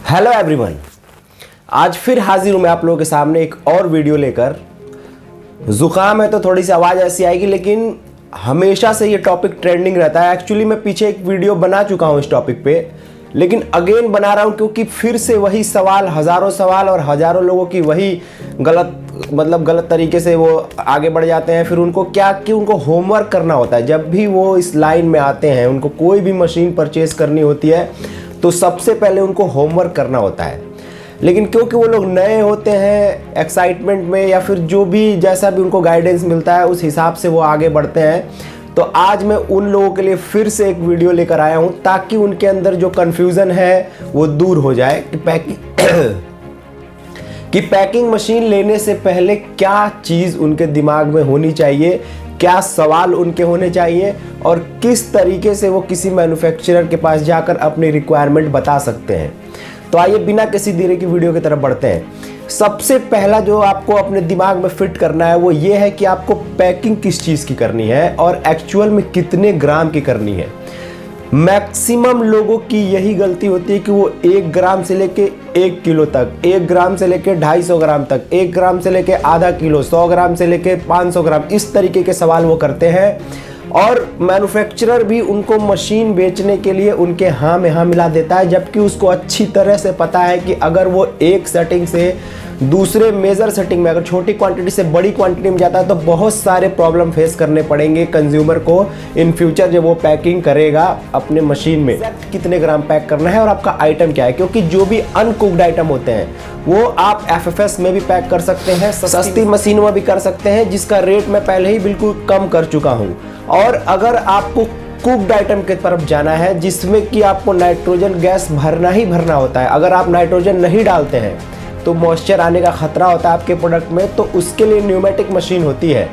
Hello everyone, आज फिर हाजिर हूँ मैं आप लोगों के सामने एक और वीडियो लेकर। ज़ुकाम है तो थोड़ी सी आवाज़ ऐसी आएगी, लेकिन हमेशा से ये टॉपिक ट्रेंडिंग रहता है। एक्चुअली मैं पीछे एक वीडियो बना चुका हूँ इस टॉपिक पे, लेकिन अगेन बना रहा हूँ क्योंकि फिर से वही सवाल, हज़ारों सवाल और हज़ारों लोगों की वही गलत तरीके से वो आगे बढ़ जाते हैं। फिर उनको क्या कि उनको होमवर्क करना होता है। जब भी वो इस लाइन में आते हैं, उनको कोई भी मशीन परचेज करनी होती है तो सबसे पहले उनको होमवर्क करना होता है। लेकिन क्योंकि वो लोग नए होते हैं एक्साइटमेंट में, या फिर जो भी जैसा भी उनको गाइडेंस मिलता है उस हिसाब से वो आगे बढ़ते हैं। तो आज मैं उन लोगों के लिए फिर से एक वीडियो लेकर आया हूं ताकि उनके अंदर जो कन्फ्यूज़न है वो दूर हो जाए कि पैकिंग मशीन लेने से पहले क्या चीज़ उनके दिमाग में होनी चाहिए, क्या सवाल उनके होने चाहिए और किस तरीके से वो किसी मैन्युफैक्चरर के पास जाकर अपनी रिक्वायरमेंट बता सकते हैं। तो आइए बिना किसी देरी की वीडियो की तरफ बढ़ते हैं। सबसे पहला जो आपको अपने दिमाग में फिट करना है वो ये है कि आपको पैकिंग किस चीज़ की करनी है और एक्चुअल में कितने ग्राम की करनी है। मैक्सिमम लोगों की यही गलती होती है कि वो 1 ग्राम से लेके 1 किलो तक, 1 ग्राम से लेके 250 ग्राम तक, 1 ग्राम से लेके आधा किलो, 100 ग्राम से लेके 500 ग्राम, इस तरीके के सवाल वो करते हैं। और मैन्युफैक्चरर भी उनको मशीन बेचने के लिए उनके हाँ में हाँ मिला देता है, जबकि उसको अच्छी तरह से पता है कि अगर वो एक सेटिंग से दूसरे मेजर सेटिंग में, अगर छोटी क्वांटिटी से बड़ी क्वांटिटी में जाता है तो बहुत सारे प्रॉब्लम फेस करने पड़ेंगे कंज्यूमर को इन फ्यूचर जब वो पैकिंग करेगा अपने मशीन में। कितने ग्राम पैक करना है और आपका आइटम क्या है, क्योंकि जो भी अनकुक्ड आइटम होते हैं वो आप FFS में भी पैक कर सकते हैं, सस्ती मशीनों में भी कर सकते हैं, जिसका रेट मैं पहले ही बिल्कुल कम कर चुका हूँ। और अगर आपको कुक्ड आइटम की तरफ जाना है जिसमें कि आपको नाइट्रोजन गैस भरना ही भरना होता है, अगर आप नाइट्रोजन नहीं डालते हैं तो मॉइस्चर आने का खतरा होता है आपके प्रोडक्ट में, तो उसके लिए न्यूमेटिक मशीन होती है।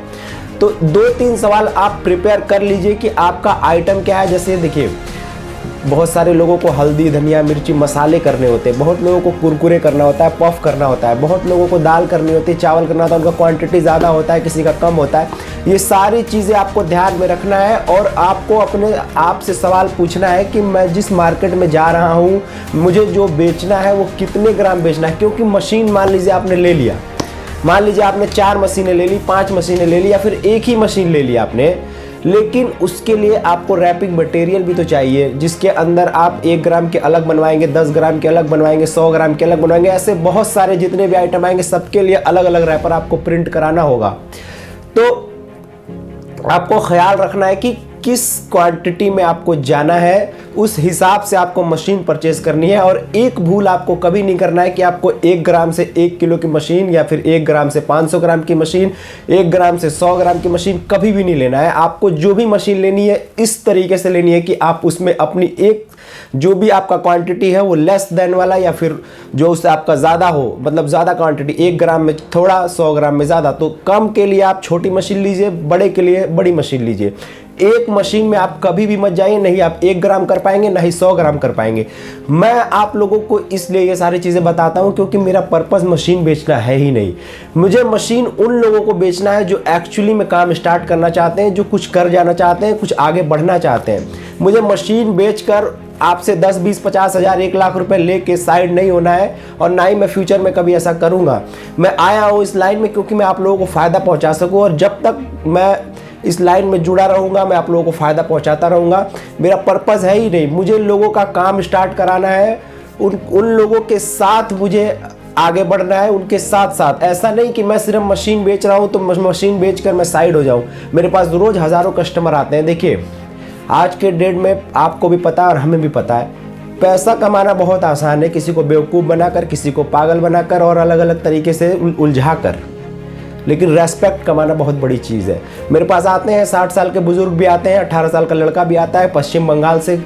तो 2-3 सवाल आप प्रिपेयर कर लीजिए कि आपका आइटम क्या है। जैसे देखिए, बहुत सारे लोगों को हल्दी, धनिया, मिर्ची, मसाले करने होते हैं, बहुत लोगों को कुरकुरे करना होता है, पफ करना होता है, बहुत लोगों को दाल करनी होती है, चावल करना होता है, उनका क्वांटिटी ज़्यादा होता है, किसी का कम होता है। ये सारी चीज़ें आपको ध्यान में रखना है और आपको अपने आप से सवाल पूछना है कि मैं जिस मार्केट में जा रहा हूँ, मुझे जो बेचना है वो कितने ग्राम बेचना है। क्योंकि मशीन मान लीजिए आपने ले लिया, मान लीजिए आपने 4 मशीनें ले ली, 5 मशीनें ले ली, या फिर एक ही मशीन ले ली आपने, लेकिन उसके लिए आपको रैपिंग मटेरियल भी तो चाहिए, जिसके अंदर आप 1 ग्राम के अलग बनवाएंगे, 10 ग्राम के अलग बनवाएंगे, 100 ग्राम के अलग बनवाएंगे, ऐसे बहुत सारे जितने भी आइटम आएंगे सबके लिए अलग अलग रैपर आपको प्रिंट कराना होगा। तो आपको ख्याल रखना है कि किस क्वांटिटी में आपको जाना है, उस हिसाब से आपको मशीन परचेज करनी है। और एक भूल आपको कभी नहीं करना है कि आपको 1 ग्राम से 1 किलो की मशीन, या फिर 1 ग्राम से 500 ग्राम की मशीन, 1 ग्राम से 100 ग्राम की मशीन कभी भी नहीं लेना है। आपको जो भी मशीन लेनी है इस तरीके से लेनी है कि आप उसमें अपनी एक जो भी आपका क्वांटिटी है वो लेस देन वाला, या फिर जो उससे आपका ज़्यादा हो, मतलब ज़्यादा क्वांटिटी, 1 ग्राम में थोड़ा, 100 ग्राम में ज़्यादा। तो कम के लिए आप छोटी मशीन लीजिए, बड़े के लिए बड़ी मशीन लीजिए। एक मशीन में आप कभी भी मत जाइए, नहीं आप 1 ग्राम कर पाएंगे, नहीं 100 ग्राम कर पाएंगे। मैं आप लोगों को इसलिए ये सारी चीज़ें बताता हूँ क्योंकि मेरा पर्पज़ मशीन बेचना है ही नहीं। मुझे मशीन उन लोगों को बेचना है जो एक्चुअली में काम स्टार्ट करना चाहते हैं, जो कुछ कर जाना चाहते हैं, कुछ आगे बढ़ना चाहते हैं। मुझे मशीन बेचकर आपसे 10, 20, 50 हज़ार, 1 लाख रुपए लेके साइड नहीं होना है, और ना ही मैं फ्यूचर में कभी ऐसा करूँगा। मैं आया हूँ इस लाइन में क्योंकि मैं आप लोगों को फ़ायदा पहुँचा सकूँ, और जब तक मैं इस लाइन में जुड़ा रहूँगा मैं आप लोगों को फ़ायदा पहुँचाता रहूँगा। मेरा पर्पज़ है ही नहीं, मुझे लोगों का काम स्टार्ट कराना है, उन लोगों के साथ मुझे आगे बढ़ना है, उनके साथ साथ। ऐसा नहीं कि मैं सिर्फ मशीन बेच रहा हूँ तो मशीन बेचकर मैं साइड हो जाऊँ। मेरे पास रोज़ हज़ारों कस्टमर आते हैं। देखिए, आज के डेट में आपको भी पता है और हमें भी पता है, पैसा कमाना बहुत आसान है, किसी को बेवकूफ़ बनाकर, किसी को पागल बनाकर और अलग अलग तरीके से उलझा कर, लेकिन रेस्पेक्ट कमाना बहुत बड़ी चीज़ है। मेरे पास आते हैं 60 साल के बुजुर्ग भी आते हैं, 18 साल का लड़का भी आता है, पश्चिम बंगाल से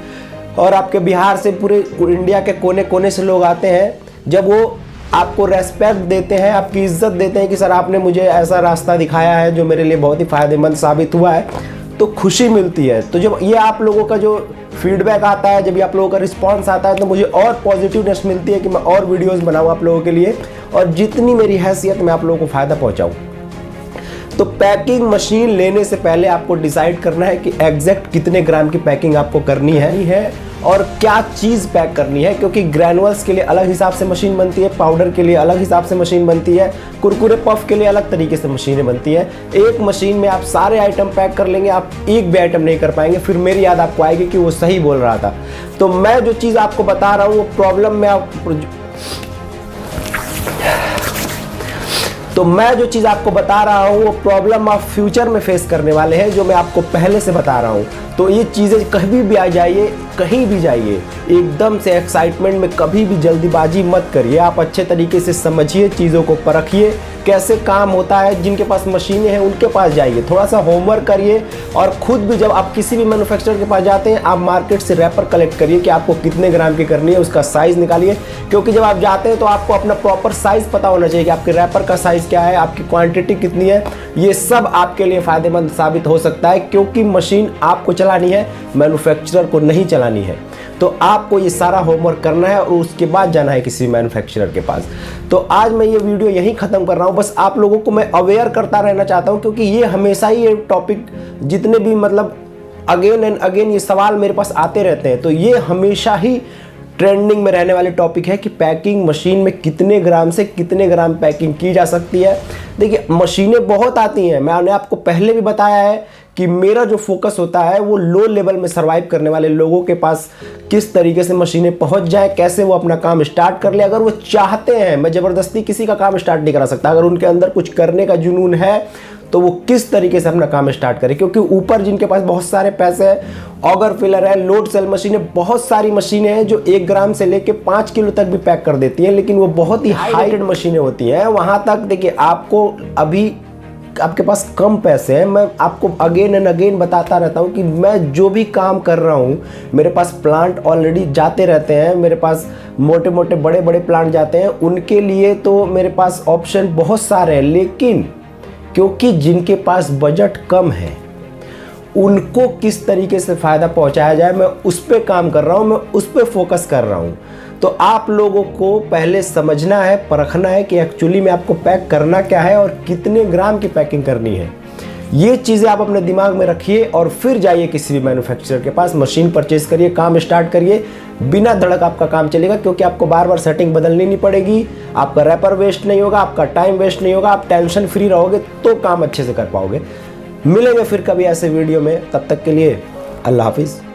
और आपके बिहार से, पूरे इंडिया के कोने कोने से लोग आते हैं। जब वो आपको रेस्पेक्ट देते हैं, आपकी इज्जत देते हैं कि सर आपने मुझे ऐसा रास्ता दिखाया है जो मेरे लिए बहुत ही फ़ायदेमंद साबित हुआ है, तो खुशी मिलती है। तो जब ये आप लोगों का जो फीडबैक आता है, जब ये आप लोगों का रिस्पांस आता है, तो मुझे और पॉजिटिवनेस मिलती है कि मैं और वीडियोस बनाऊँ आप लोगों के लिए, और जितनी मेरी हैसियत में आप लोगों को फ़ायदा पहुँचाऊँ। तो पैकिंग मशीन लेने से पहले आपको डिसाइड करना है कि एग्जैक्ट कितने ग्राम की पैकिंग आपको करनी है और क्या चीज़ पैक करनी है, क्योंकि ग्रैनुअल्स के लिए अलग हिसाब से मशीन बनती है, पाउडर के लिए अलग हिसाब से मशीन बनती है, कुरकुरे पफ के लिए अलग तरीके से मशीनें बनती हैं। एक मशीन में आप सारे आइटम पैक कर लेंगे, आप एक भी आइटम नहीं कर पाएंगे, फिर मेरी याद आपको आएगी कि वो सही बोल रहा था। तो मैं जो चीज़ आपको बता रहा हूँ वो प्रॉब्लम में आपको बता रहा हूँ वो प्रॉब्लम आप फ्यूचर में फेस करने वाले हैं, जो मैं आपको पहले से बता रहा हूँ। तो ये चीज़ें कहीं भी आ जाइए, कहीं भी जाइए, एकदम से एक्साइटमेंट में कभी भी जल्दीबाजी मत करिए। आप अच्छे तरीके से समझिए, चीज़ों को परखिए, कैसे काम होता है। जिनके पास मशीनें हैं उनके पास जाइए, थोड़ा सा होमवर्क करिए, और खुद भी जब आप किसी भी मैन्युफैक्चरर के पास जाते हैं, आप मार्केट से रैपर कलेक्ट करिए कि आपको कितने ग्राम की करनी है, उसका साइज़ निकालिए। क्योंकि जब आप जाते हैं तो आपको अपना प्रॉपर साइज़ पता होना चाहिए कि आपके रैपर का साइज़ क्या है, आपकी क्वांटिटी कितनी है। ये सब आपके लिए फ़ायदेमंद साबित हो सकता है, क्योंकि मशीन आपको चलानी है, मैन्युफैक्चरर को नहीं चलानी है। तो आपको ये सारा होमवर्क करना है और उसके बाद जाना है किसी मैन्युफैक्चरर के पास। तो आज मैं ये वीडियो यहीं ख़त्म कर रहा हूँ। बस आप लोगों को मैं अवेयर करता रहना चाहता हूँ, क्योंकि ये हमेशा ही ये टॉपिक जितने भी मतलब अगेन एंड अगेन ये सवाल मेरे पास आते रहते हैं, तो ये हमेशा ही ट्रेंडिंग में रहने वाले टॉपिक है कि पैकिंग मशीन में कितने ग्राम से कितने ग्राम पैकिंग की जा सकती है। देखिए, मशीनें बहुत आती हैं, मैंने आपको पहले भी बताया है कि मेरा जो फोकस होता है वो लो लेवल में सर्वाइव करने वाले लोगों के पास किस तरीके से मशीनें पहुंच जाए, कैसे वो अपना काम स्टार्ट कर ले। अगर वो चाहते हैं, मैं ज़बरदस्ती किसी का काम स्टार्ट नहीं करा सकता, अगर उनके अंदर कुछ करने का जुनून है तो वो किस तरीके से अपना काम स्टार्ट करें। क्योंकि ऊपर जिनके पास बहुत सारे पैसे हैं, ऑगर फिलर है, लोड सेल मशीनें, बहुत सारी मशीनें हैं जो 1 ग्राम से लेके 5 किलो तक भी पैक कर देती हैं, लेकिन वो बहुत ही हाई रेटेड मशीनें होती हैं। वहाँ तक देखिए, आपको अभी आपके पास कम पैसे हैं, मैं आपको अगेन एंड अगेन बताता रहता हूँ कि मैं जो भी काम कर रहा हूँ, मेरे पास प्लांट ऑलरेडी जाते रहते हैं, मेरे पास मोटे मोटे बड़े बड़े प्लांट जाते हैं, उनके लिए तो मेरे पास ऑप्शन बहुत सारे हैं। लेकिन क्योंकि जिनके पास बजट कम है, उनको किस तरीके से फ़ायदा पहुंचाया जाए, मैं उस पर काम कर रहा हूं, मैं उस पर फोकस कर रहा हूं। तो आप लोगों को पहले समझना है, परखना है कि एक्चुअली में आपको पैक करना क्या है और कितने ग्राम की पैकिंग करनी है। ये चीज़ें आप अपने दिमाग में रखिए और फिर जाइए किसी भी मैन्युफैक्चरर के पास, मशीन परचेज करिए, काम स्टार्ट करिए। बिना धड़क आपका काम चलेगा, क्योंकि आपको बार बार सेटिंग बदलनी नहीं पड़ेगी, आपका रैपर वेस्ट नहीं होगा, आपका टाइम वेस्ट नहीं होगा, आप टेंशन फ्री रहोगे तो काम अच्छे से कर पाओगे। मिलेंगे फिर कभी ऐसे वीडियो में, तब तक के लिए अल्लाह हाफिज़।